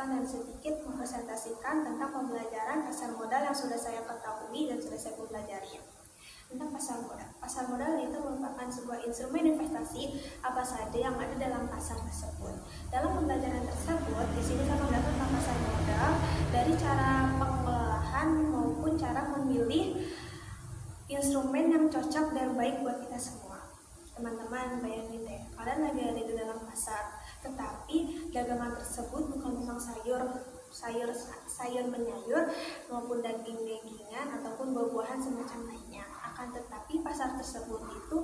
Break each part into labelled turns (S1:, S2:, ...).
S1: menjelaskan dan sedikit mempresentasikan tentang pembelajaran pasar modal yang sudah saya ketahui dan sudah saya pelajari. Tentang pasar modal. Pasar modal itu merupakan sebuah instrumen investasi apa saja yang ada dalam pasar tersebut. Dalam pembelajaran tersebut, di sini saya belajar tentang pasar modal dari cara pengelolaan maupun cara memilih instrumen yang cocok dan baik buat kita semua. Teman-teman, bayangin deh, kalian lagi ada di dalam pasar, tetapi dagangan tersebut bukan tentang sayur menyayur maupun daging-dagingan ataupun buah-buahan semacam lainnya. Akan tetapi pasar tersebut itu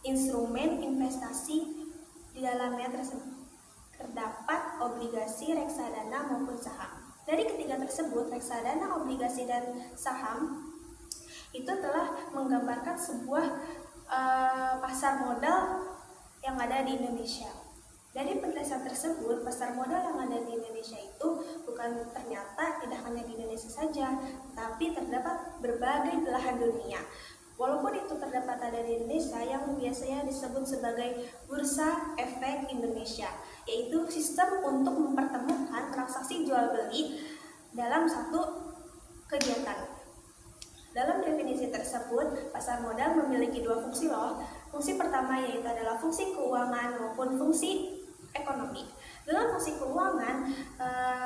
S1: instrumen investasi di dalamnya terdapat obligasi, reksadana maupun saham. Dari ketiga tersebut, reksadana, obligasi, dan saham itu telah menggambarkan sebuah pasar modal yang ada di Indonesia. Dari penjelasan tersebut, pasar modal yang ada di Indonesia itu bukan ternyata tidak hanya di Indonesia saja, tapi terdapat berbagai belahan dunia. Walaupun itu terdapat ada di Indonesia, yang biasanya disebut sebagai Bursa Efek Indonesia, yaitu sistem untuk mempertemukan transaksi jual beli dalam satu kegiatan. Dalam definisi tersebut, pasar modal memiliki dua fungsi loh. Fungsi pertama yaitu adalah fungsi keuangan maupun fungsi ekonomi. Dalam fungsi keuangan,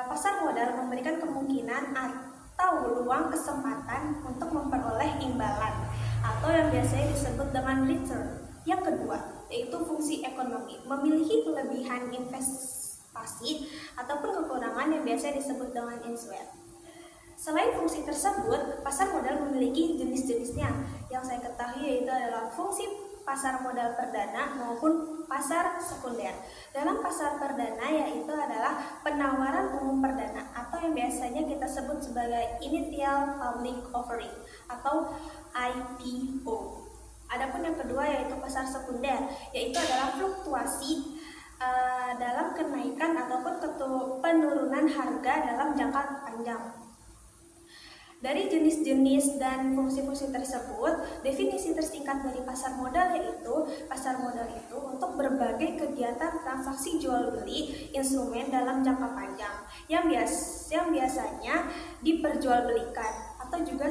S1: pasar modal memberikan kemungkinan atau luang kesempatan untuk memperoleh imbalan atau yang biasanya disebut dengan return. Yang kedua, yaitu fungsi ekonomi, memiliki kelebihan investasi ataupun kekurangan yang biasa disebut dengan insuet. Selain fungsi tersebut, pasar modal memiliki jenis-jenisnya. Yang saya ketahui yaitu adalah fungsi pasar modal perdana maupun pasar sekunder. Dalam pasar perdana yaitu adalah penawaran umum perdana atau yang biasanya kita sebut sebagai Initial Public Offering atau IPO. Adapun yang kedua yaitu pasar sekunder, yaitu adalah fluktuasi dalam kenaikan ataupun penurunan harga dalam jangka panjang. Dari jenis-jenis dan fungsi-fungsi tersebut, definisi tersingkat dari pasar modal yaitu pasar modal itu untuk berbagai kegiatan transaksi jual beli instrumen dalam jangka panjang yang biasanya diperjualbelikan atau juga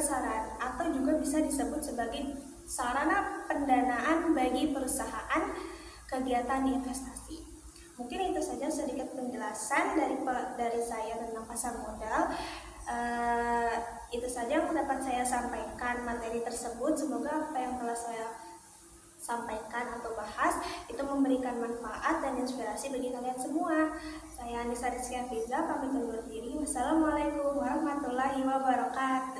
S1: bisa disebut sebagai sarana pendanaan bagi perusahaan kegiatan investasi. Mungkin itu saja sedikit penjelasan dari saya tentang pasar modal. Itu saja yang dapat saya sampaikan materi tersebut. Semoga apa yang telah saya sampaikan atau bahas itu memberikan manfaat dan inspirasi bagi kalian semua. Saya Anissa Rizky Hafiza, pamit undur diri. Wassalamualaikum warahmatullahi wabarakatuh.